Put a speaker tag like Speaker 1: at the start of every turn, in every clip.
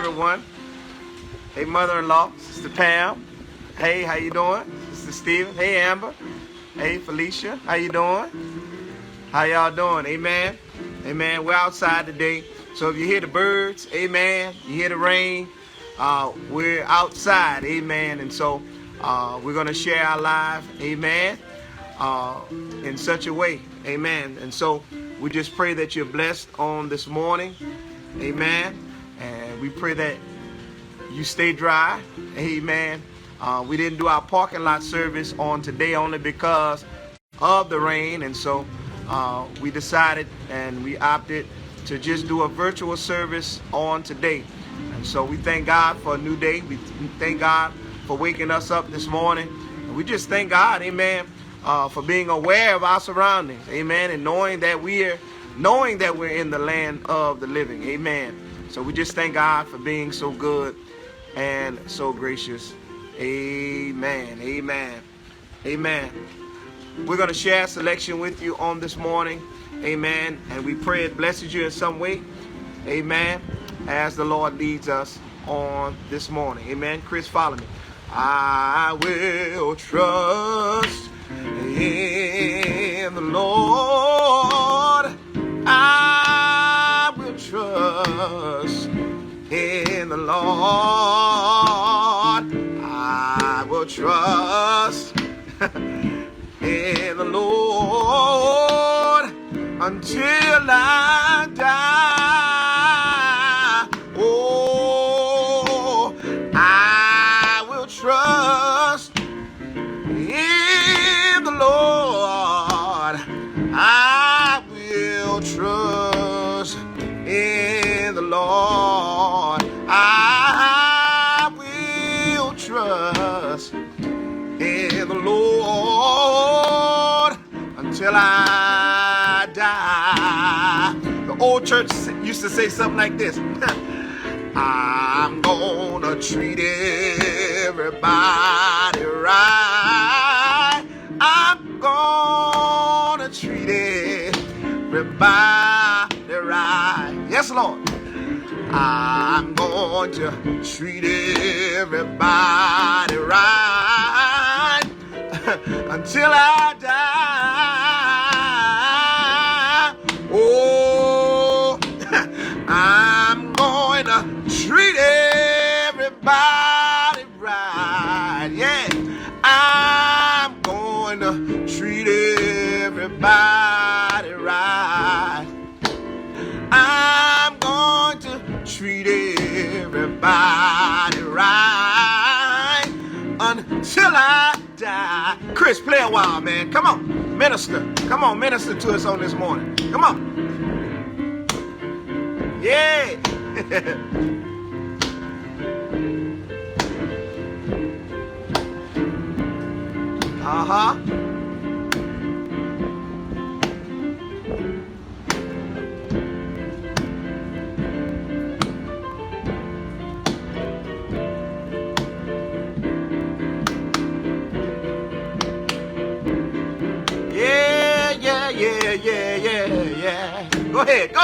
Speaker 1: everyone. Hey, mother-in-law, Sister Pam. Hey, how you doing? Sister Stephen. Hey, Amber. Hey, Felicia. How you doing? How y'all doing? Amen. Amen. We're outside today. So if you hear the birds, amen, you hear the rain, we're outside, amen. And so we're going to share our life, amen, in such a way, amen. And so we just pray that you're blessed on this morning, amen. And we pray that you stay dry, amen. We didn't do our parking lot service on today only because of the rain. And so we decided and we opted to just do a virtual service on today. And so we thank God for a new day. We thank God for waking us up this morning. And we just thank God, amen, for being aware of our surroundings, amen, and knowing that we're in the land of the living, amen. So we just thank God for being so good and so gracious. Amen. Amen. Amen. We're going to share a selection with you on this morning. Amen. And we pray it blesses you in some way. Amen. As the Lord leads us on this morning. Amen. Chris, follow me. I will trust in the Lord. I will trust in the Lord. I will trust in the Lord until I die. Oh, I will trust in the Lord. I will trust in the Lord. I will trust in the Lord until I die. The old church used to say something like this. I'm gonna treat everybody right. I'm gonna treat everybody right. Yes, Lord. I'm going to treat everybody right until I die. Oh, I'm going to treat everybody right. Yeah, I'm going to treat everybody right. I'm going to treat everybody right until I die. Chris, play a while, man. Come on, minister. Come on, minister to us on this morning. Come on. Yeah. Uh-huh. Yeah. Go ahead.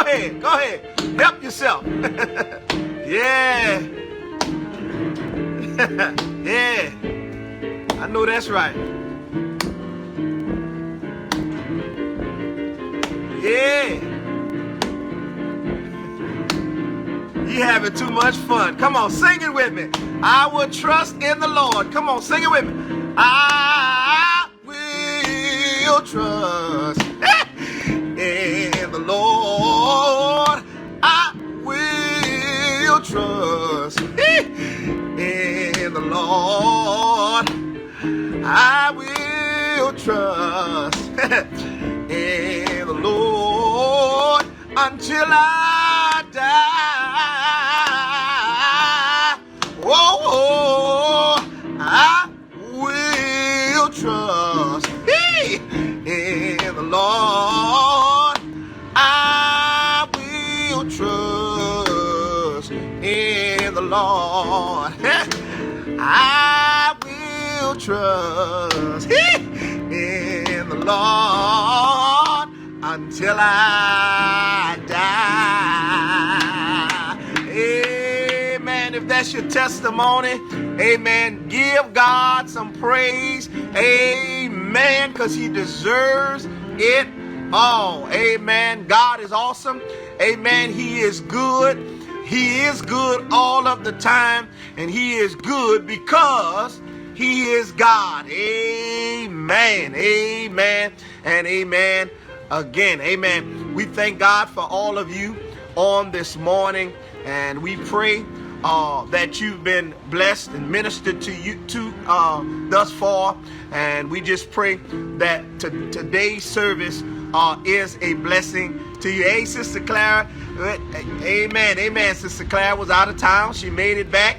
Speaker 1: Help yourself. Yeah. Yeah. I know that's right. Yeah. You having too much fun. Come on, sing it with me. I will trust in the Lord. Come on, sing it with me. I will trust in the Lord. I will trust in the Lord. I will trust in the Lord until I die. Oh, I will trust in the Lord. I will trust in the Lord. I will trust in the Lord until I die. Amen. Amen. If that's your testimony, amen, give God some praise. Amen. Because he deserves it all. Amen. God is awesome. Amen. He is good. He is good all of the time. And he is good because he is God. Amen. Amen. And amen again. Amen. We thank God for all of you on this morning. And we pray that you've been blessed and ministered to you thus far. And we just pray that today's service is a blessing to you. Hey, Sister Clara. Amen. Amen. Sister Clara was out of town. She made it back.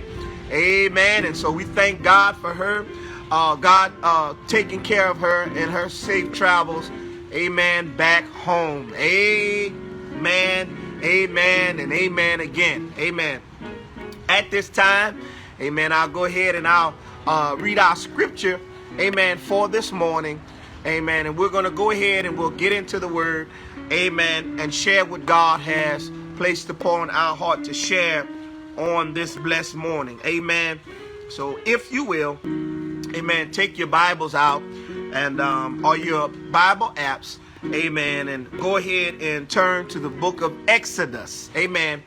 Speaker 1: Amen. And so we thank God for her. God taking care of her in her safe travels. Amen. Back home. Amen. Amen and amen again. Amen. At this time, amen, I'll go ahead and I'll read our scripture, amen, for this morning. Amen. And we're going to go ahead and we'll get into the word, amen, and share what God has placed upon our heart to share on this blessed morning. Amen. So if you will, amen, take your Bibles out and or your Bible apps. Amen. And go ahead and turn to the book of Exodus. Amen.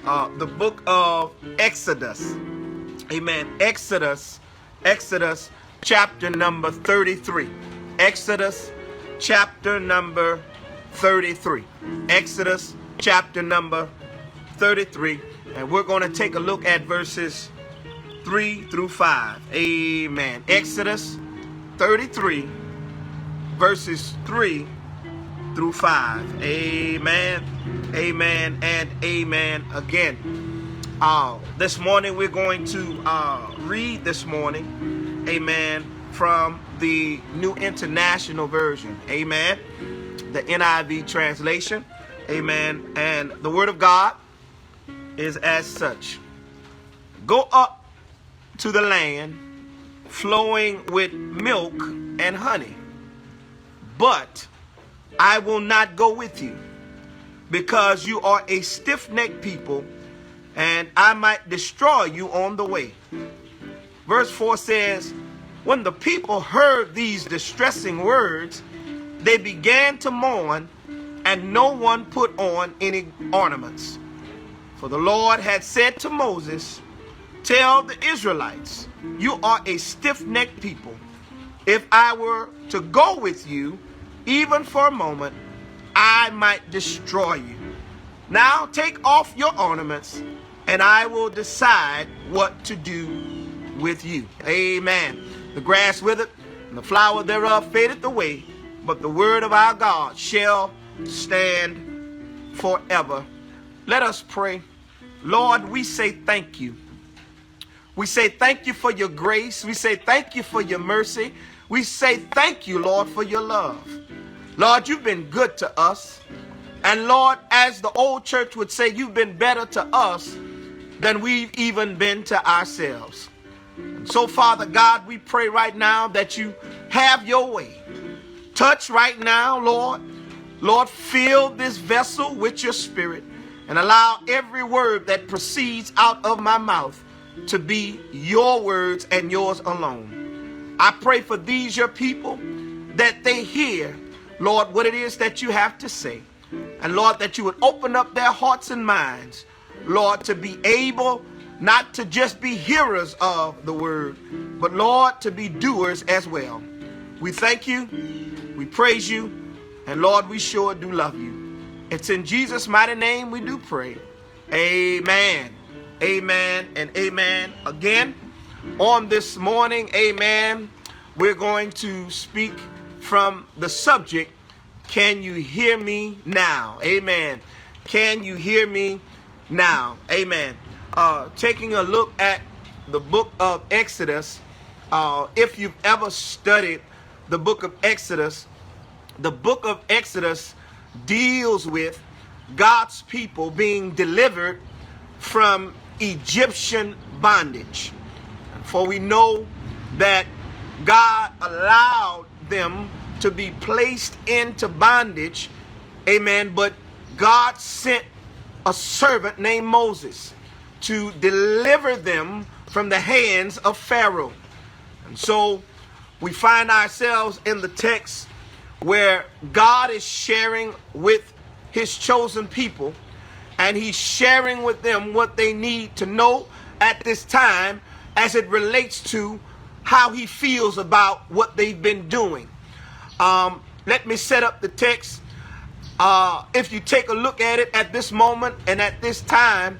Speaker 1: The book of Exodus. Amen. Exodus chapter number 33. Exodus chapter number 33. Exodus chapter number 33. And we're going to take a look at verses 3 through 5. Amen. Exodus 33 verses 3 through 5. Amen. Amen and amen again. This morning we're going to read this morning, amen, from the New International Version. Amen. The NIV translation. Amen. And the word of God is as such. Go up to the land flowing with milk and honey, but I will not go with you, because you are a stiff-necked people, and I might destroy you on the way. Verse 4 says, when the people heard these distressing words, they began to mourn, and no one put on any ornaments. For the Lord had said to Moses, tell the Israelites, you are a stiff-necked people. If I were to go with you, even for a moment, I might destroy you. Now take off your ornaments, and I will decide what to do with you. Amen. The grass withereth, and the flower thereof fadeth away, but the word of our God shall stand forever. Let us pray. Lord, we say thank you. We say thank you for your grace. We say thank you for your mercy. We say thank you, Lord, for your love. Lord, you've been good to us. And Lord, as the old church would say, you've been better to us than we've even been to ourselves. And so, Father God, we pray right now that you have your way. Touch right now, Lord. Lord, fill this vessel with your spirit and allow every word that proceeds out of my mouth to be your words and yours alone. I pray for these, your people, that they hear, Lord, what it is that you have to say. And Lord, that you would open up their hearts and minds, Lord, to be able not to just be hearers of the word, but Lord, to be doers as well. We thank you, we praise you, and Lord, we sure do love you. It's in Jesus' mighty name we do pray. Amen. Amen and amen. Again, on this morning, amen, we're going to speak from the subject, can you hear me now? Amen. Can you hear me now? Amen. Taking a look at the book of Exodus, if you've ever studied the book of Exodus deals with God's people being delivered from Egyptian bondage. For we know that God allowed them to be placed into bondage, amen, but God sent a servant named Moses to deliver them from the hands of Pharaoh. And so we find ourselves in the text where God is sharing with his chosen people, and he's sharing with them what they need to know at this time as it relates to how he feels about what they've been doing. Let me set up the text. If you take a look at it at this moment and at this time,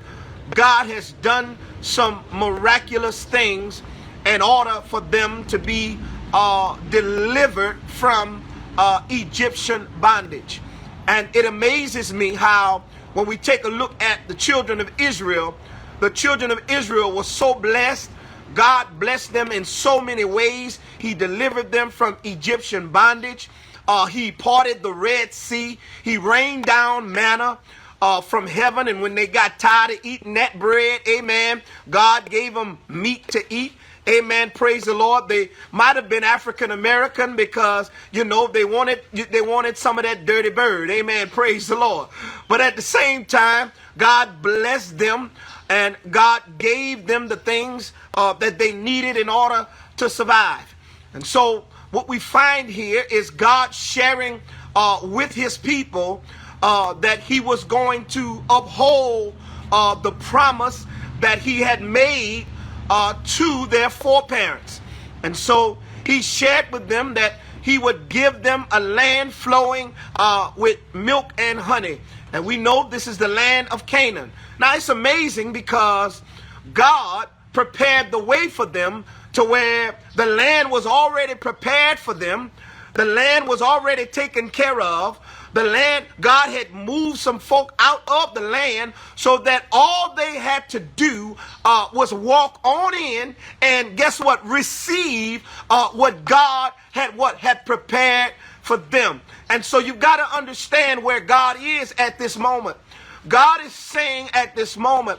Speaker 1: God has done some miraculous things in order for them to be delivered from Egyptian bondage. And it amazes me how when we take a look at the children of Israel were so blessed. God blessed them in so many ways. He delivered them from Egyptian bondage. He parted the Red Sea. He rained down manna from heaven. And when they got tired of eating that bread, amen, God gave them meat to eat. Amen. Praise the Lord. They might have been African American because, you know, they wanted some of that dirty bird. Amen. Praise the Lord. But at the same time, God blessed them and God gave them the things that they needed in order to survive. And so what we find here is God sharing with his people that he was going to uphold the promise that he had made to their foreparents. And so he shared with them that he would give them a land flowing with milk and honey. And we know this is the land of Canaan. Now it's amazing because God prepared the way for them to where the land was already prepared for them. The land was already taken care of. The land, God had moved some folk out of the land so that all they had to do was walk on in and guess what? Receive what God had prepared for them. And so you've got to understand where God is at this moment. God is saying at this moment,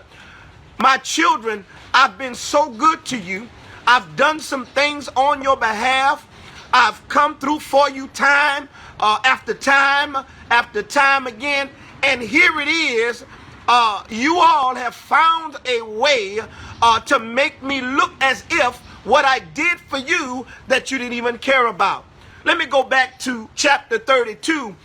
Speaker 1: my children, I've been so good to you. I've done some things on your behalf. I've come through for you time after time after time again. And here it is. You all have found a way to make me look as if what I did for you that you didn't even care about. Let me go back to chapter 32.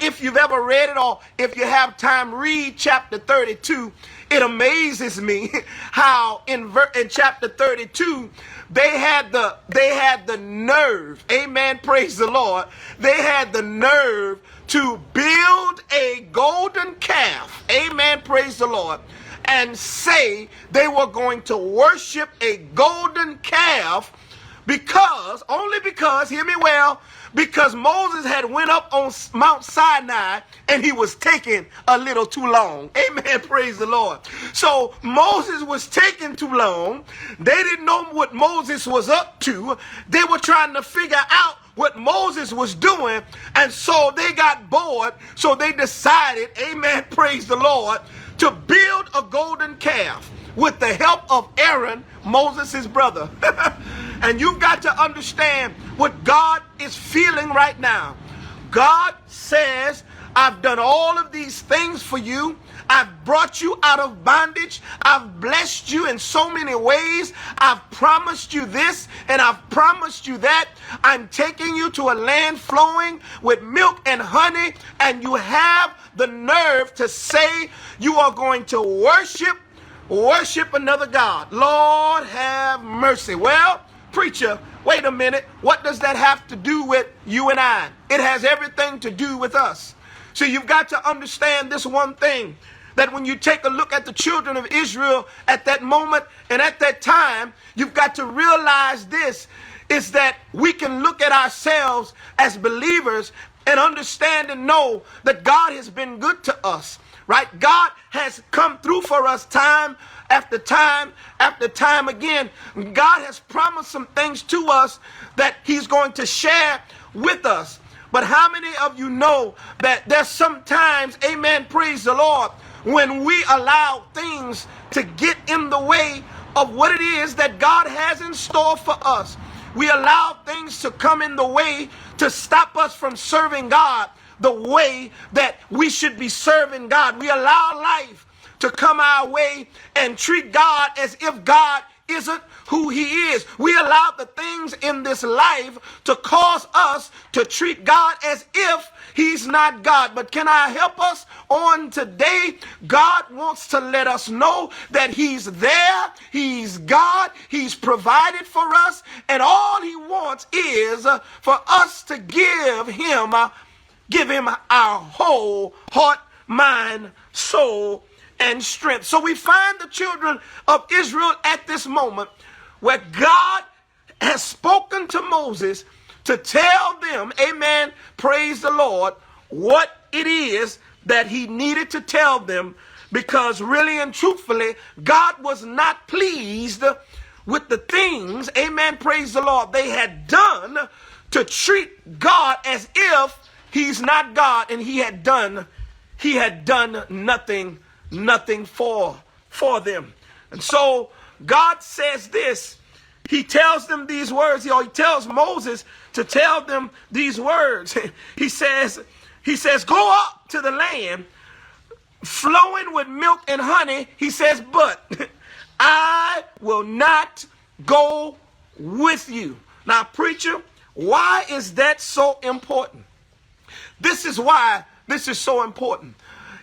Speaker 1: If you've ever read it or if you have time, read chapter 32. It amazes me how in chapter 32, they had the nerve, amen, praise the Lord. They had the nerve to build a golden calf, amen, praise the Lord, and say they were going to worship a golden calf only because, hear me well, because Moses had went up on Mount Sinai and he was taking a little too long. Amen. Praise the Lord. So Moses was taking too long. They didn't know what Moses was up to. They were trying to figure out what Moses was doing. And so they got bored. So they decided, amen, praise the Lord, to build a golden calf with the help of Aaron, Moses' brother. And you've got to understand what God is feeling right now. God says, I've done all of these things for you. I've brought you out of bondage. I've blessed you in so many ways. I've promised you this and I've promised you that. I'm taking you to a land flowing with milk and honey. And you have the nerve to say you are going to worship another God. Lord, have mercy. Well, preacher, wait a minute. What does that have to do with you and I? It has everything to do with us. So you've got to understand this one thing, that when you take a look at the children of Israel at that moment and at that time, you've got to realize this, is that we can look at ourselves as believers and understand and know that God has been good to us, right? God has come through for us time after time after time again. God has promised some things to us that he's going to share with us. But how many of you know that there's sometimes, amen, praise the Lord, when we allow things to get in the way of what it is that God has in store for us? We allow things to come in the way to stop us from serving God the way that we should be serving God. We allow life to come our way and treat God as if God isn't who he is. We allow the things in this life to cause us to treat God as if he's not God. But can I help us on today? God wants to let us know that he's there. He's God. He's provided for us. And all he wants is for us to give him our whole heart, mind, soul, and strength. So we find the children of Israel at this moment where God has spoken to Moses to tell them, amen, praise the Lord, what it is that he needed to tell them, because really and truthfully, God was not pleased with the things, amen, praise the Lord, they had done to treat God as if he's not God, and he had done nothing for them. And so God says this. He tells them these words. He tells Moses to tell them these words. He says, go up to the land flowing with milk and honey. He says, but I will not go with you. Now, preacher, why is that so important? This is why this is so important.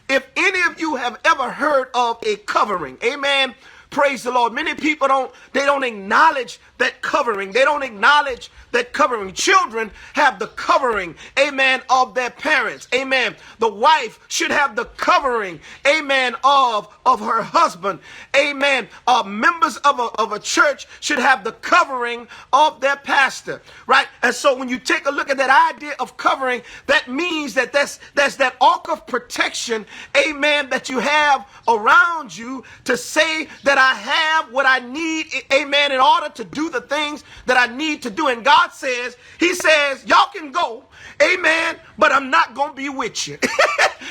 Speaker 1: If any of you have ever heard of a covering, amen, praise the Lord. Many people don't acknowledge that covering. They don't acknowledge that covering. Children have the covering, amen, of their parents, amen. The wife should have the covering, amen, of her husband, amen. Members of a church should have the covering of their pastor, right? And so when you take a look at that idea of covering, that means that that's that ark of protection, amen, that you have around you to say that I have what I need, amen, in order to do the things that I need to do. And God says, he says, y'all can go, amen, but I'm not going to be with you.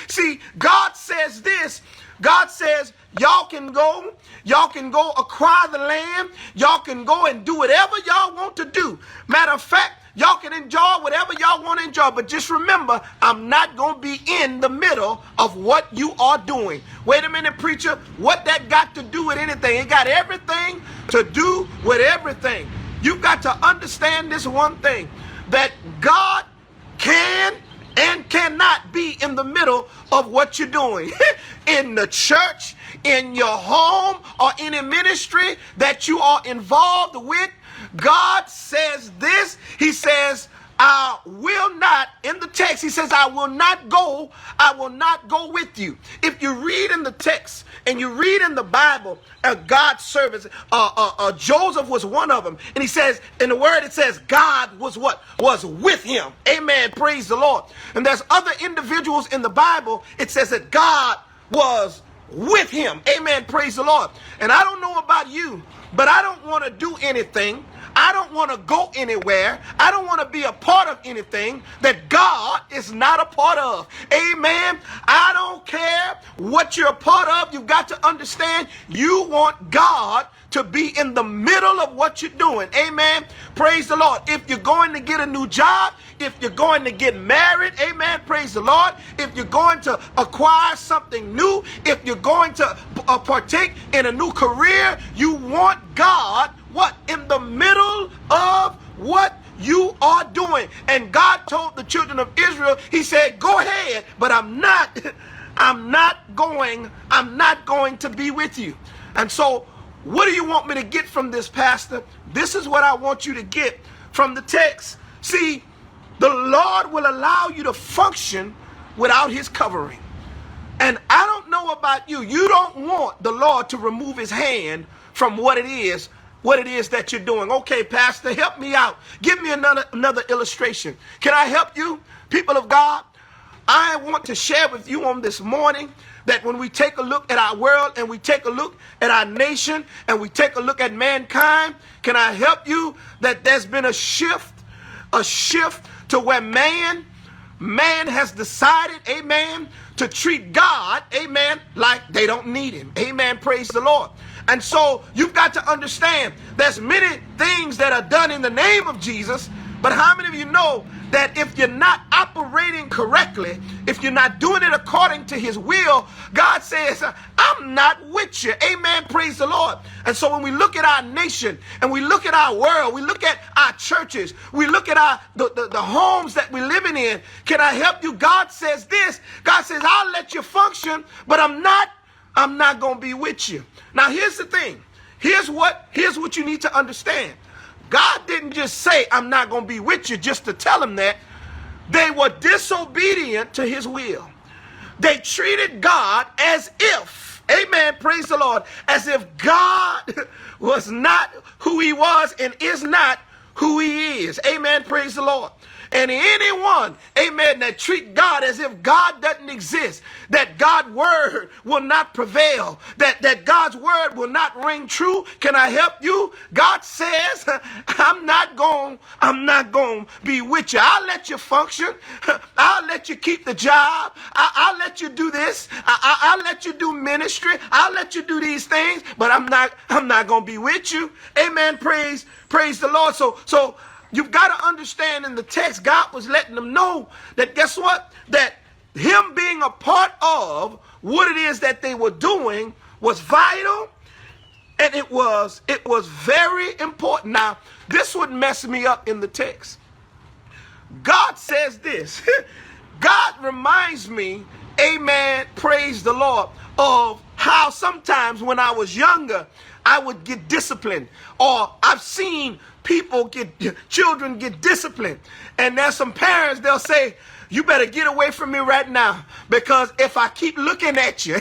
Speaker 1: See, God says this. God says, y'all can go acquire the land. Y'all can go and do whatever y'all want to do. Matter of fact, y'all can enjoy whatever y'all want to enjoy. But just remember, I'm not going to be in the middle of what you are doing. Wait a minute, preacher. What that got to do with anything? It got everything to do with everything. You've got to understand this one thing, that God can and cannot be in the middle of what you're doing. In the church, in your home, or any ministry that you are involved with, God says this. He says, I will not, in the text, he says, I will not go with you. If you read in the text and you read in the Bible, God's servants, Joseph was one of them. And he says, in the word, it says, God was what? Was with him. Amen. Praise the Lord. And there's other individuals in the Bible. It says that God was with him. Amen. Praise the Lord. And I don't know about you, but I don't want to do anything. I don't want to go anywhere. I don't want to be a part of anything that God is not a part of. Amen. I don't care what you're a part of. You've got to understand, you want God to be in the middle of what you're doing. Amen. Praise the Lord. If you're going to get a new job, if you're going to get married, amen, praise the Lord. If you're going to acquire something new, if you're going to partake in a new career, you want God, what? In the middle of what you are doing. And God told the children of Israel, he said, go ahead, but I'm not going to be with you. And so, what do you want me to get from this, Pastor? This is what I want you to get from the text. See, the Lord will allow you to function without his covering. And I don't know about you. You don't want the Lord to remove his hand from what it is that you're doing. Okay, Pastor, help me out. Give me another illustration. Can I help you, people of God? I want to share with you on this morning that when we take a look at our world and we take a look at our nation and we take a look at mankind, can I help you that there's been a shift to where man has decided, amen, to treat God, amen, like they don't need him. Amen, praise the Lord. And so you've got to understand there's many things that are done in the name of Jesus But how many of you know that if you're not operating correctly, if you're not doing it according to his will, God says, I'm not with you. Amen. Praise the Lord. And so when we look at our nation and we look at our world, we look at our churches, we look at the homes that we're living in, can I help you? God says this. God says, I'll let you function, but I'm not going to be with you. Now, here's the thing. Here's what you need to understand. God didn't just say, I'm not going to be with you just to tell him that. They were disobedient to his will. They treated God as if, amen, praise the Lord, as if God was not who he was and is not who he is. Amen, praise the Lord. And anyone, amen, that treat God as if God doesn't exist, that God's word will not prevail, that God's word will not ring true. Can I help you? God says, I'm not going to be with you. I'll let you function. I'll let you keep the job. I'll let you do this. I'll let you do ministry. I'll let you do these things, but I'm not going to be with you. Amen. Praise the Lord. So you've got to understand in the text, God was letting them know that guess what? That him being a part of what it is that they were doing was vital, and it was very important. Now, this would mess me up in the text. God says this. God reminds me, amen, praise the Lord, of how sometimes when I was younger, I would get disciplined, or I've seen children get disciplined. And there's some parents, they'll say, you better get away from me right now, because if I keep looking at you,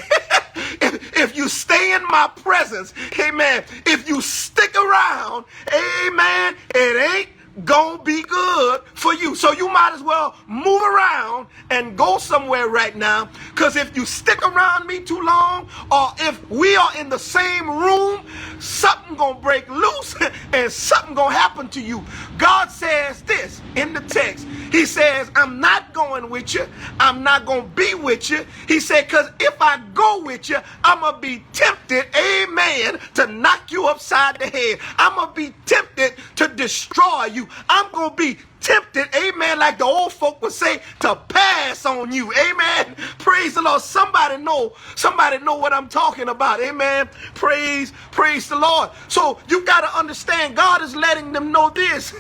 Speaker 1: if you stay in my presence, amen, if you stick around, amen, it ain't gonna be good for you. So you might as well move around and go somewhere right now, because if you stick around me too long, or if we are in the same room, something gonna break loose and something gonna happen to you. God says this in the text. He says, I'm not going with you. I'm not gonna be with you. He said, because if I go with you, I'm gonna be tempted, amen, to knock you upside the head. I'm gonna be tempted to destroy you. I'm going to be tempted, amen, like the old folk would say, to pass on you. Amen. Praise the Lord. Somebody know what I'm talking about. Amen. Praise the Lord. So you got to understand, God is letting them know this.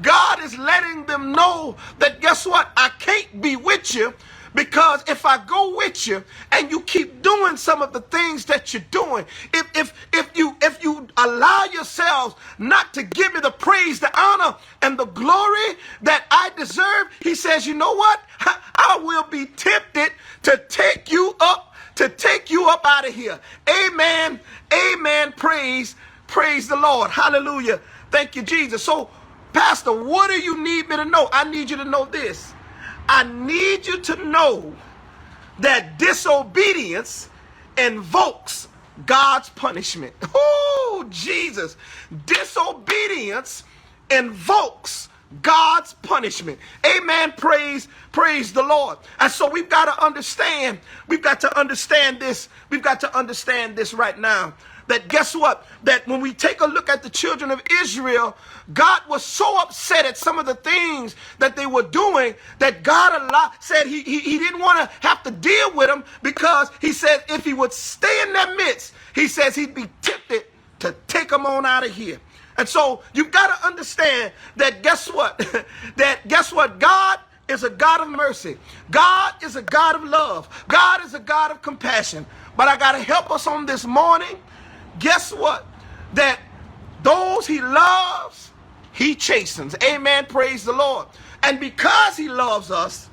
Speaker 1: God is letting them know that guess what? I can't be with you, because if I go with you and you keep doing some of the things that you're doing, if you allow yourselves not to give me the praise, the honor, and the glory that I deserve, he says, you know what? I will be tempted to take you up out of here. Amen. Amen. Praise the Lord. Hallelujah. Thank you, Jesus. So, Pastor, what do you need me to know? I need you to know this. I need you to know that disobedience invokes God's punishment. Oh, Jesus. Disobedience invokes God's punishment. Amen. Praise the Lord. And so we've got to understand this. We've got to understand this right now. That guess what? That when we take a look at the children of Israel, God was so upset at some of the things that they were doing that God said he didn't want to have to deal with them, because he said if he would stay in their midst, he says he'd be tempted to take them on out of here. And so you've got to understand that guess what? God is a God of mercy. God is a God of love. God is a God of compassion. But I got to help us on this morning. Guess what? That those he loves, he chastens. Amen. Praise the Lord. And because he loves us,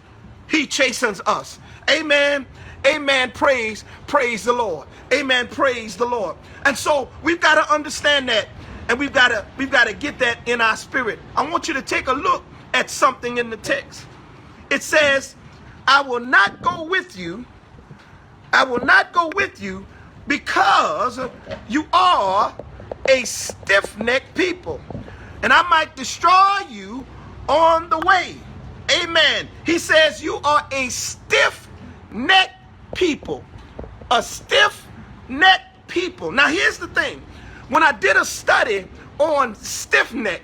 Speaker 1: he chastens us. Amen. Amen. Praise the Lord. Amen. Praise the Lord. And so we've got to understand that, and we've got to get that in our spirit. I want you to take a look at something in the text. It says, I will not go with you. I will not go with you, because you are a stiff-necked people, and I might destroy you on the way. Amen. He says you are a stiff-necked people. A stiff-necked people. Now here's the thing. When I did a study on stiff-neck,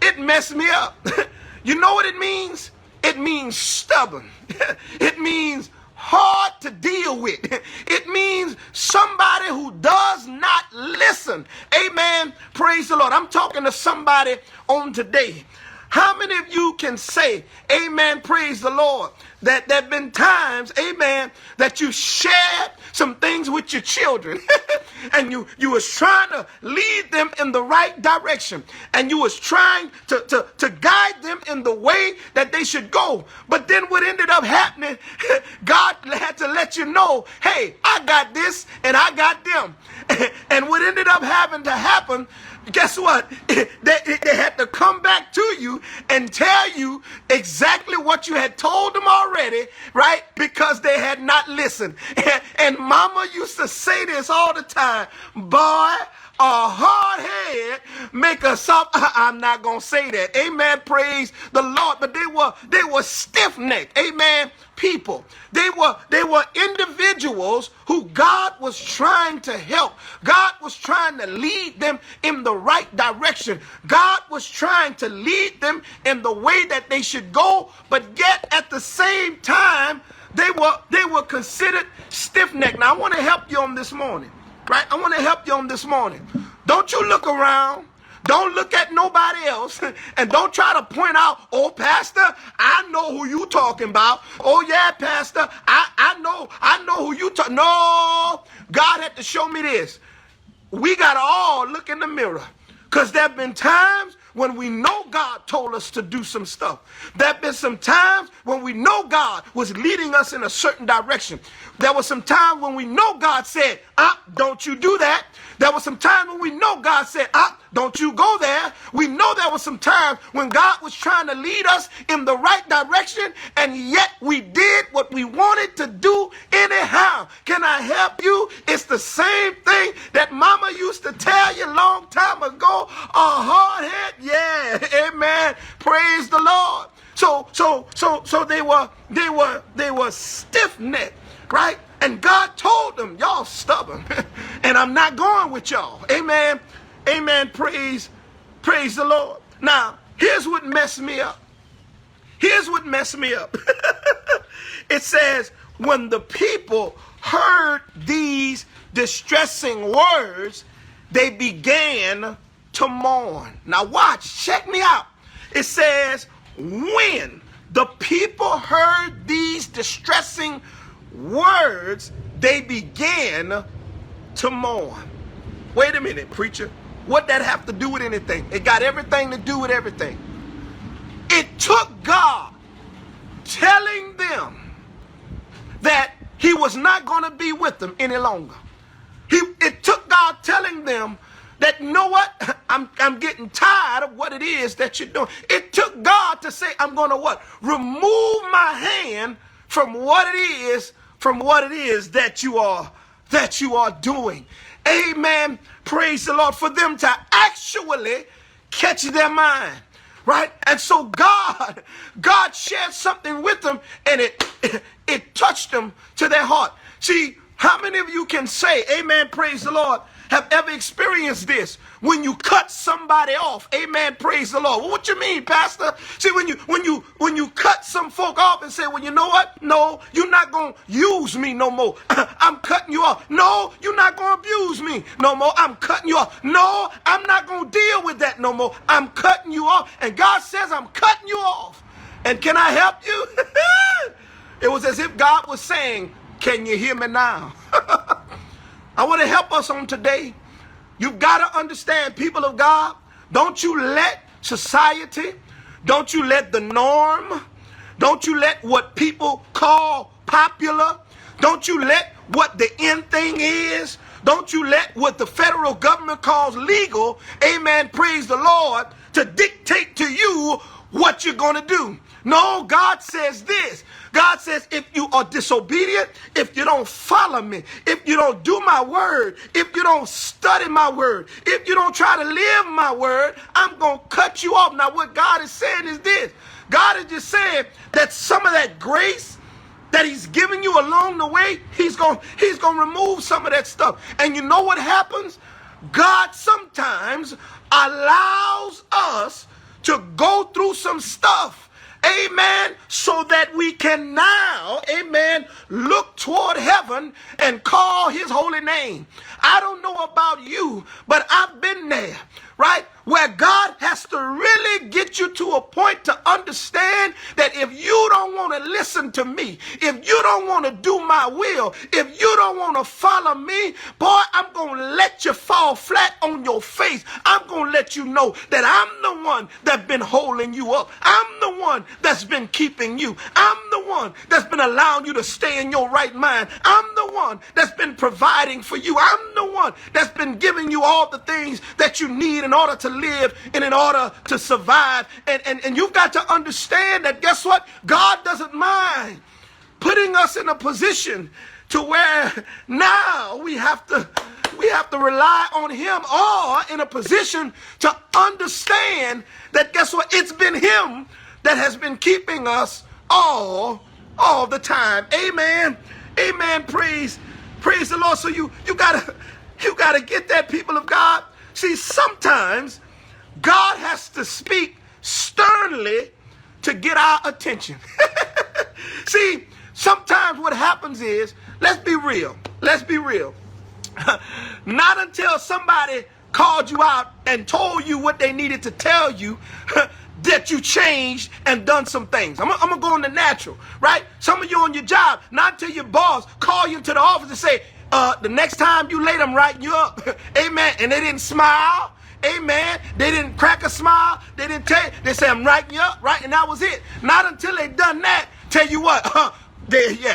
Speaker 1: it messed me up. You know what it means? It means stubborn. It means hard to deal with. It means somebody who does not listen. Amen. Praise the Lord. I'm talking to somebody on today. How many of you can say, amen, praise the Lord, that there have been times, amen, that you shared some things with your children and you was trying to lead them in the right direction, and you was trying to guide them in the way that they should go. But then what ended up happening, God had to let you know, hey, I got this and I got them. And what ended up having to happen, guess what? They had to come back to you and tell you exactly what you had told them already, right? Because they had not listened. And mama used to say this all the time, boy, a hard head make a soft. I'm not gonna say that. Amen. Praise the Lord. But they were stiff-necked. Amen. People. They were individuals who God was trying to help. God was trying to lead them in the right direction. God was trying to lead them in the way that they should go. But yet at the same time, they were considered stiff-necked. Now I want to help you on this morning. Right? I want to help you on this morning. Don't you look around. Don't look at nobody else. And don't try to point out, oh, Pastor, I know who you talking about. Oh, yeah, Pastor, I know who you talking. No, God had to show me this. We got to all look in the mirror. Because there have been times when we know God told us to do some stuff. There have been some times when we know God was leading us in a certain direction. There was some time when we know God said, don't you do that. There was some time when we know God said, don't you go there. We know there was some times when God was trying to lead us in the right direction, and yet we did what we wanted to do anyhow. Can I help you? It's the same thing that mama used to tell you a long time ago. A hard head, yeah, amen. Praise the Lord. So they were stiff-necked, right? And God told them, y'all stubborn, and I'm not going with y'all. Amen. Amen. Praise the Lord. Now, here's what messed me up. Here's what messed me up. It says, when the people heard these distressing words, they began to mourn. Now watch, check me out. It says, when the people heard these distressing words, they began to mourn. Wait a minute, preacher. What that have to do with anything? It got everything to do with everything. It took God telling them that he was not going to be with them any longer. It took God telling them that, you know what? I'm getting tired of what it is that you're doing. It took God to say, I'm going to what? Remove my hand from what it is that you are doing. Amen. Praise the Lord. For them to actually catch their mind. Right? And so God shared something with them, and it touched them to their heart. See, how many of you can say, amen, praise the Lord, have ever experienced this? When you cut somebody off, amen, praise the Lord. Well, what you mean, Pastor? See, when you cut some folk off and say, well, you know what? No, you're not going to use me no more. I'm cutting you off. No, you're not going to abuse me no more. I'm cutting you off. No, I'm not going to deal with that no more. I'm cutting you off. And God says, I'm cutting you off. And can I help you? It was as if God was saying, can you hear me now? I want to help us on today. You've got to understand, people of God, don't you let society, don't you let the norm, don't you let what people call popular, don't you let what the end thing is, don't you let what the federal government calls legal, amen, praise the Lord, to dictate to you what you're going to do. No, God says this. God says, if you are disobedient, if you don't follow me, if you don't do my word, if you don't study my word, if you don't try to live my word, I'm going to cut you off. Now, what God is saying is this. God is just saying that some of that grace that he's giving you along the way, he's going to remove some of that stuff. And you know what happens? God sometimes allows us to go through some stuff. Amen. So that we can now, amen, look toward heaven and call his holy name. I don't know about you, but I've been there, right? Where God has to really get you to a point to understand that if you don't want to listen to me, if you don't want to do my will, if you don't want to follow me, boy, I'm going to let you fall flat on your face. I'm going to let you know that I'm the one that's been holding you up. I'm the one that's been keeping you. I'm the one that's been allowing you to stay in your right mind. I'm the one that's been providing for you. I'm the one that's been giving you all the things that you need in order to live and in order to survive. And you've got to understand that, guess what? God doesn't mind putting us in a position to where now we have to rely on him, or in a position to understand that, guess what? It's been him that has been keeping us all the time. Amen. Amen. Praise the Lord. So you gotta get that, people of God. See, sometimes God has to speak sternly to get our attention. See, sometimes what happens is, let's be real. Not until somebody called you out and told you what they needed to tell you that you changed and done some things. I'm going to go in the natural, right? Some of you on your job, not until your boss call you into the office and say, the next time you late, I'm writing you up. Amen. And they didn't smile. Amen. They didn't crack a smile. They didn't tell you. They say, I'm writing you up, right? And that was it. Not until they done that, tell you what,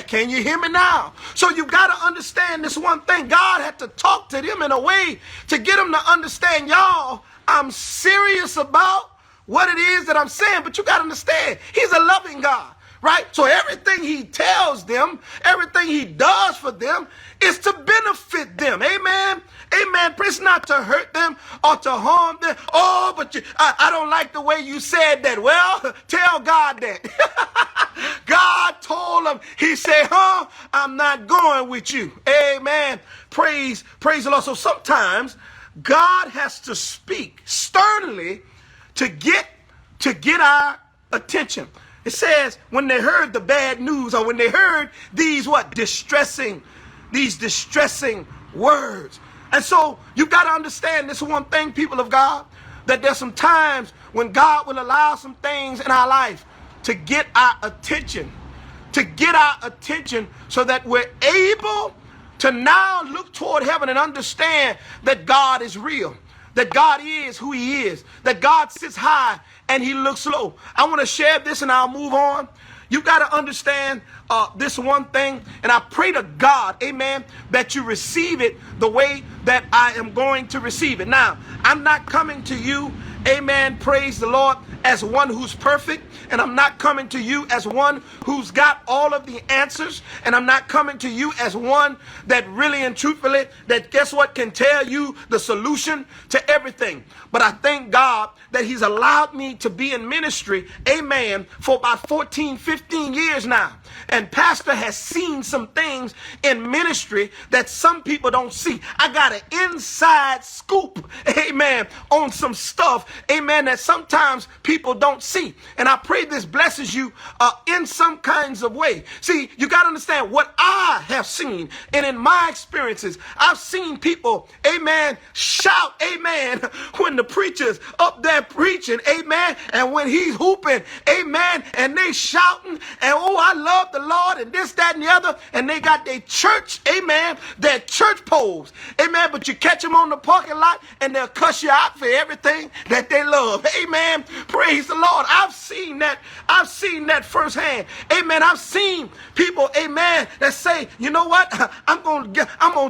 Speaker 1: can you hear me now? So you got to understand this one thing. God had to talk to them in a way to get them to understand, y'all, I'm serious about what it is that I'm saying. But you got to understand, he's a loving God, right? So everything he tells them, everything he does for them is to benefit them. Amen. Amen. It's not to hurt them or to harm them. Oh, but I don't like the way you said that. Well, tell God that. God told him, he said, I'm not going with you. Amen. Praise the Lord. So sometimes God has to speak sternly to get our attention. It says when they heard the bad news, or when they heard these distressing words. And so you got to understand this one thing, people of God, that there's some times when God will allow some things in our life to get our attention, so that we're able to now look toward heaven and understand that God is real, that God is who he is, that God sits high and he looks low. I want to share this and I'll move on. You got to understand this one thing, and I pray to God, amen, that you receive it the way that I am going to receive it. Now, I'm not coming to you, amen, praise the Lord, as one who's perfect, and I'm not coming to you as one who's got all of the answers, and I'm not coming to you as one that really and truthfully, that guess what, can tell you the solution to everything. But I thank God that he's allowed me to be in ministry, amen, for about 14, 15 years now. And Pastor has seen some things in ministry that some people don't see. I got an inside scoop, amen, on some stuff, amen, that sometimes people don't see. And I pray this blesses you in some kinds of way. See, you got to understand what I have seen. And in my experiences, I've seen people, amen, shout, amen, when the preacher's up there preaching, amen, and when he's hooping, amen, and they shouting, and oh, I love the Lord, and this, that, and the other, and they got their church, amen, their church poles, amen, but you catch them on the parking lot, and they'll cuss you out for everything that they love, amen, praise the Lord. I've seen that firsthand, amen. I've seen people, amen, that say, you know what, I'm gonna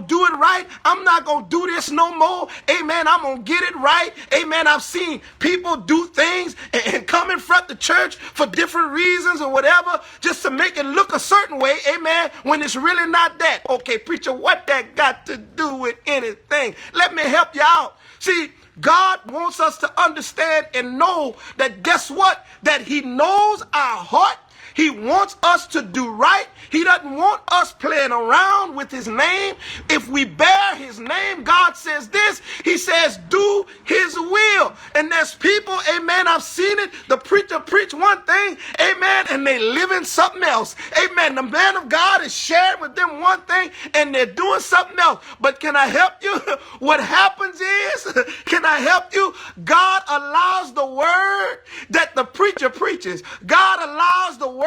Speaker 1: do it right, I'm not gonna do this no more, amen, I'm gonna get it right, amen. I've seen people do things and come in front of the church for different reasons or whatever, just to make it look a certain way, amen, when it's really not that. Okay, preacher, what that got to do with anything? Let me help you out. See, God wants us to understand and know that, guess what? That he knows our heart. He wants us to do right. He doesn't want us playing around with his name. If we bear his name, God says this. He says, do his will. And there's people, amen, I've seen it. The preacher preach one thing, amen, and they live in something else. Amen. The man of God is sharing with them one thing and they're doing something else. But can I help you? What happens is, can I help you? God allows the word that the preacher preaches. God allows the word,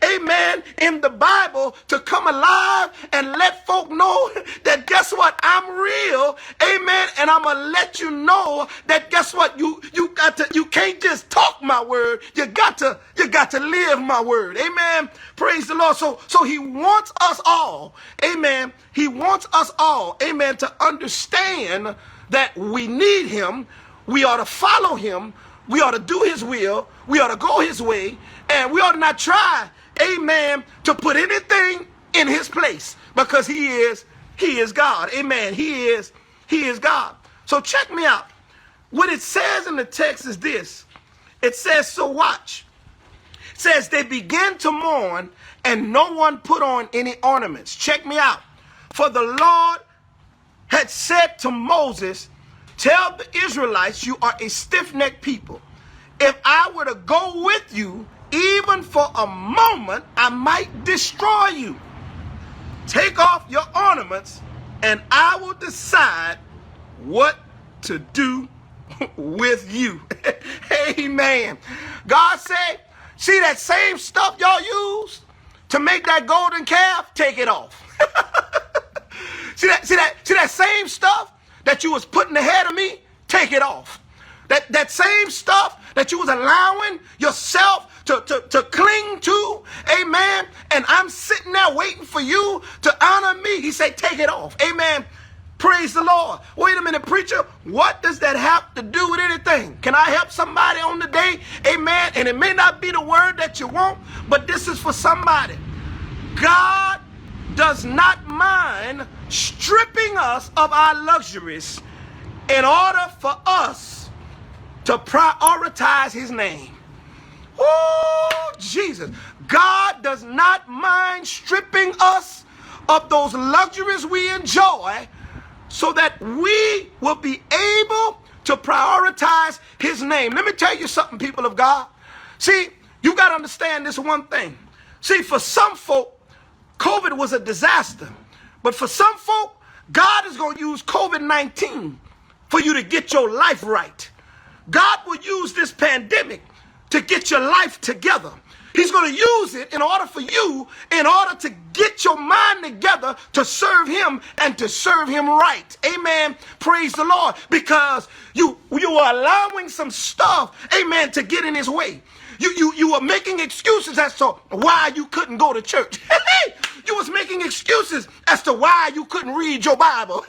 Speaker 1: amen, in the Bible to come alive and let folk know that guess what? I'm real, amen, and I'm gonna let you know that guess what? You can't just talk my word. You got to live my word. Amen. Praise the Lord. So he wants us all, amen. He wants us all, amen, to understand that we need him. We ought to follow him. We ought to do his will. We ought to go his way. And we ought to not try, amen, to put anything in his place because he is God. Amen. He is God. So check me out. What it says in the text is this. It says, so watch. It says they began to mourn and no one put on any ornaments. Check me out. For the Lord had said to Moses, tell the Israelites you are a stiff-necked people. If I were to go with you, even for a moment, I might destroy you. Take off your ornaments and I will decide what to do with you. Amen. God said, see that same stuff y'all used to make that golden calf? Take it off. See that same stuff that you was putting ahead of me? Take it off. That same stuff that you was allowing yourself to cling to, amen, and I'm sitting there waiting for you to honor me. He said, take it off. Amen. Praise the Lord. Wait a minute, preacher. What does that have to do with anything? Can I help somebody on the day? Amen. And it may not be the word that you want, but this is for somebody. God does not mind stripping us of our luxuries in order for us to prioritize his name. Oh, Jesus. God does not mind stripping us of those luxuries we enjoy so that we will be able to prioritize his name. Let me tell you something, people of God. See, you got to understand this one thing. See, for some folk, COVID was a disaster. But for some folk, God is going to use COVID-19 for you to get your life right. God will use this pandemic to get your life together. He's going to use it in order for you, in order to get your mind together to serve him and to serve him right. Amen. Praise the Lord. Because you are allowing some stuff, amen, to get in his way. You were making excuses as to why you couldn't go to church. You was making excuses as to why you couldn't read your Bible.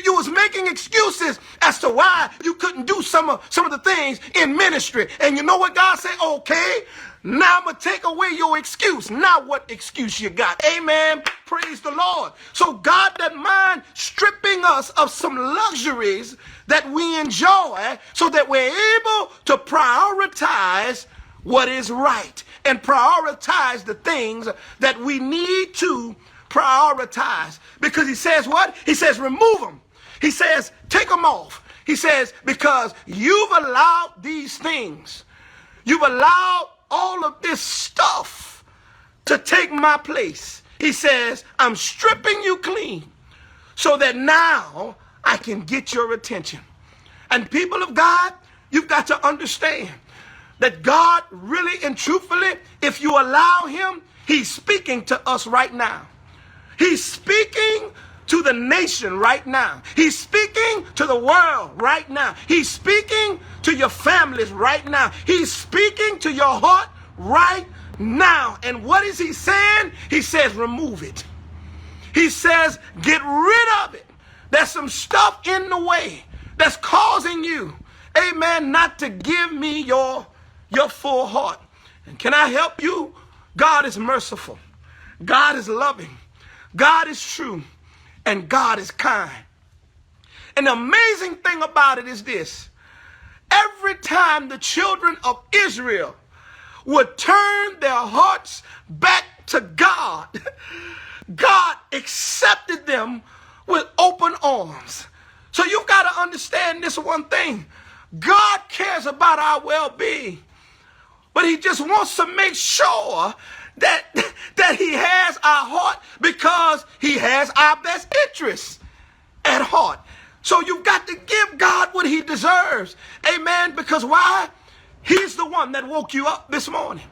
Speaker 1: You was making excuses as to why you couldn't do some of the things in ministry. And you know what God said? Okay, now I'm going to take away your excuse. Now what excuse you got? Amen. Praise the Lord. So God doesn't mind stripping us of some luxuries that we enjoy so that we're able to prioritize what is right and prioritize the things that we need to prioritize. Because he says what? He says remove them. He says take them off. He says because you've allowed these things. You've allowed all of this stuff to take my place. He says I'm stripping you clean so that now I can get your attention. And people of God, you've got to understand that God really and truthfully, if you allow him, he's speaking to us right now. He's speaking to the nation right now. He's speaking to the world right now. He's speaking to your families right now. He's speaking to your heart right now. And what is he saying? He says, remove it. He says, get rid of it. There's some stuff in the way that's causing you, amen, not to give me your full heart. And can I help you? God is merciful. God is loving. God is true. And God is kind. And the amazing thing about it is this. Every time the children of Israel would turn their hearts back to God, God accepted them with open arms. So you've got to understand this one thing. God cares about our well-being, but he just wants to make sure that he has our heart because he has our best interests at heart. So you've got to give God what he deserves. Amen. Because why? He's the one that woke you up this morning.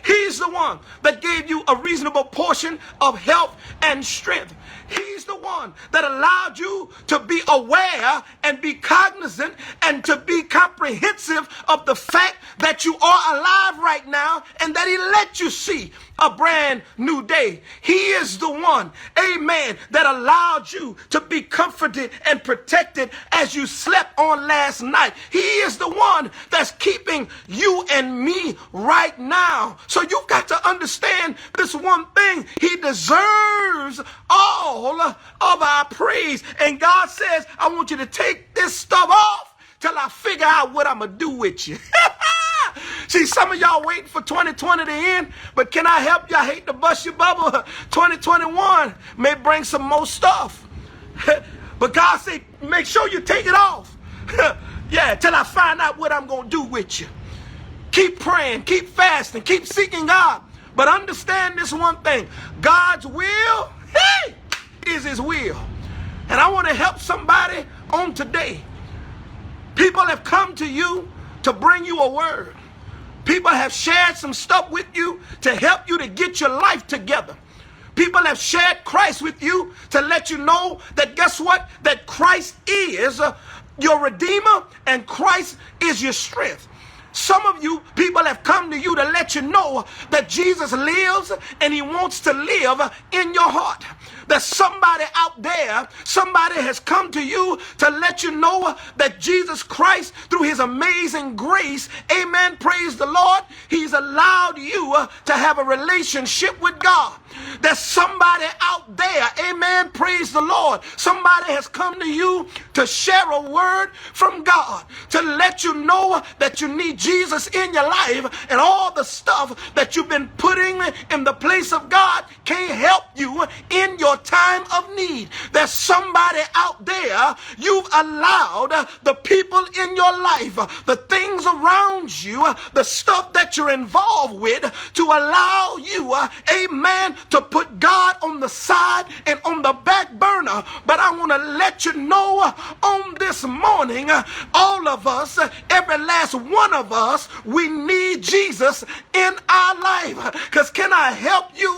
Speaker 1: He's the one that gave you a reasonable portion of health and strength. He's the one that allowed you to be aware and be cognizant and to be comprehensive of the fact that you are alive right now and that he let you see a brand new day. He is the one, amen, that allowed you to be comforted and protected as you slept on last night. He is the one that's keeping you and me right now. So you've got to understand this one thing. He deserves all of our praise. And God says, I want you to take this stuff off till I figure out what I'm going to do with you. See, some of y'all waiting for 2020 to end, but can I help you? I hate to bust your bubble. 2021 may bring some more stuff. But God said, make sure you take it off. Yeah, till I find out what I'm going to do with you. Keep praying, keep fasting, keep seeking God. But understand this one thing. God's will, is his will. And I want to help somebody on today. People have come to you to bring you a word. People have shared some stuff with you to help you to get your life together. People have shared Christ with you to let you know that guess what? That Christ is your Redeemer and Christ is your strength. Some of you people have come to you to let you know that Jesus lives and he wants to live in your heart. That somebody out there, somebody has come to you to let you know that Jesus Christ, through his amazing grace, amen, praise the Lord, he's allowed you to have a relationship with God. There's somebody out there, amen, praise the Lord. Somebody has come to you to share a word from God, to let you know that you need Jesus in your life, and all the stuff that you've been putting in the place of God can't help you in your time of need. There's somebody out there, you've allowed the people in your life, the things around you, the stuff that you're involved with, to allow you, amen, to put God on the side and on the back burner. But I want to let you know on this morning, all of us, every last one of us, we need Jesus in our life. Because can I help you?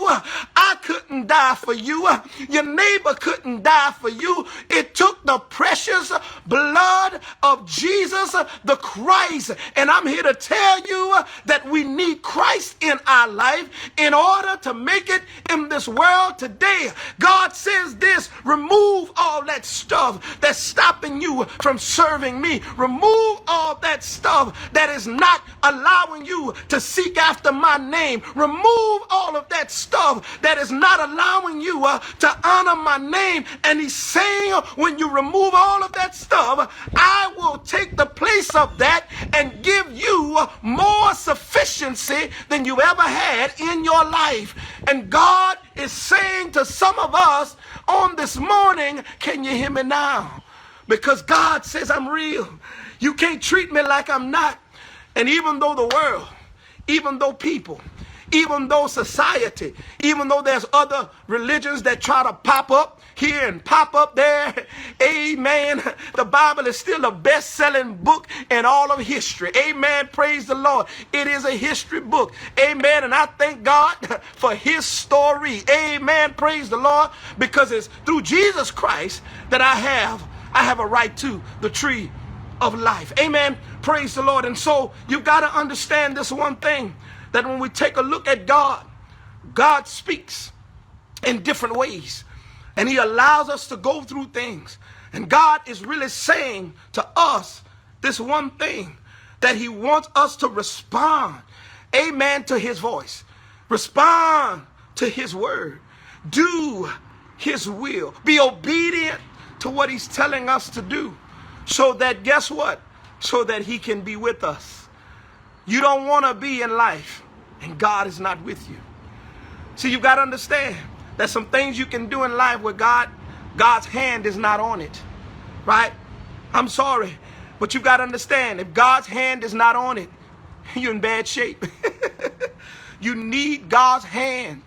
Speaker 1: I couldn't die for you. Your neighbor couldn't die for you. It took the precious blood of Jesus the Christ. And I'm here to tell you that we need Christ in our life in order to make it in this world today. God says this: remove all that stuff that's stopping you from serving me. Remove all that stuff that is not allowing you to seek after my name. Remove all of that stuff that is not allowing you to honor my name. And he's saying, when you remove all of that stuff, I will take the place of that and give you more sufficiency than you ever had in your life. And God is saying to some of us on this morning, can you hear me now? Because God says I'm real. You can't treat me like I'm not. And even though the world, even though people, even though society, even though there's other religions that try to pop up here and pop up there, amen, the Bible is still the best-selling book in all of history. Amen, praise the Lord. It is a history book. Amen, and I thank God for his story. Amen, praise the Lord, because it's through Jesus Christ that I have a right to the tree of life. Amen, praise the Lord. And so you've got to understand this one thing, that when we take a look at God, God speaks in different ways. And he allows us to go through things. And God is really saying to us this one thing, that he wants us to respond, amen, to his voice. Respond to his word. Do his will. Be obedient to what he's telling us to do. So that, guess what? So that he can be with us. You don't want to be in life and God is not with you. See, you've got to understand that some things you can do in life where God's hand is not on it, right? I'm sorry, but you've got to understand, if God's hand is not on it, you're in bad shape. You need God's hand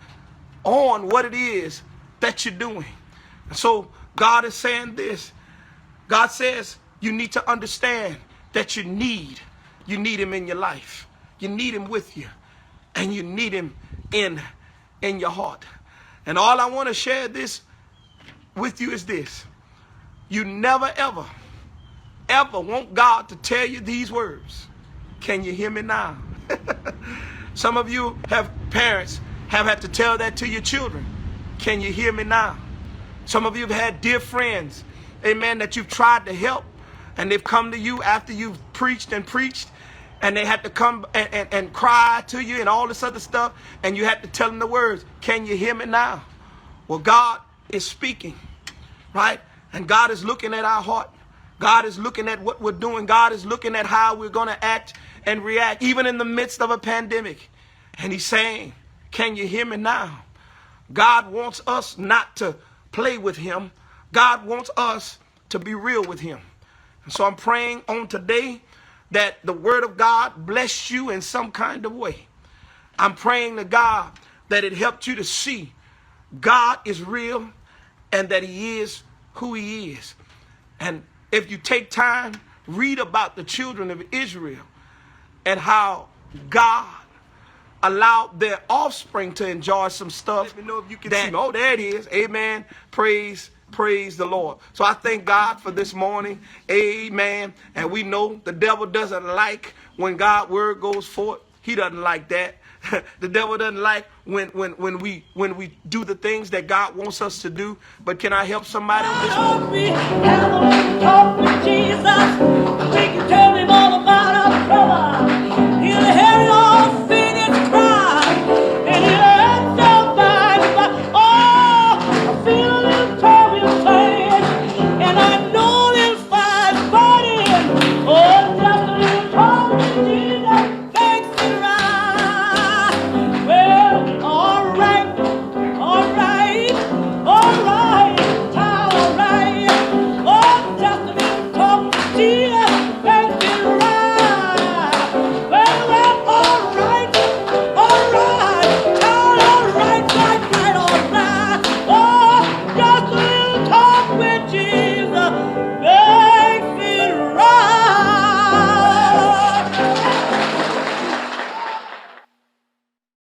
Speaker 1: on what it is that you're doing. So God is saying this. God says you need to understand that you need him in your life. You need him with you, and you need him in your heart. And all I want to share this with you is this. You never, ever, ever want God to tell you these words. Can you hear me now? Some of you parents have had to tell that to your children. Can you hear me now? Some of you have had dear friends, amen, that you've tried to help, and they've come to you after you've preached, and they had to come and cry to you and all this other stuff, and you had to tell them the words, can you hear me now? Well, God is speaking, right? And God is looking at our heart. God is looking at what we're doing. God is looking at how we're going to act and react, even in the midst of a pandemic. And he's saying, can you hear me now? God wants us not to play with him. God wants us to be real with him. And so I'm praying on today that the word of God bless you in some kind of way. I'm praying to God that it helped you to see God is real and that he is who he is. And if you take time, read about the children of Israel and how God allowed their offspring to enjoy some stuff. Let me know if you can see. Oh, there it is. Amen. Praise the Lord. So I thank God for this morning. Amen. And we know the devil doesn't like when God's word goes forth. He doesn't like that. The devil doesn't like when we do the things that God wants us to do. But can I help somebody on this morning?
Speaker 2: Help me, Jesus.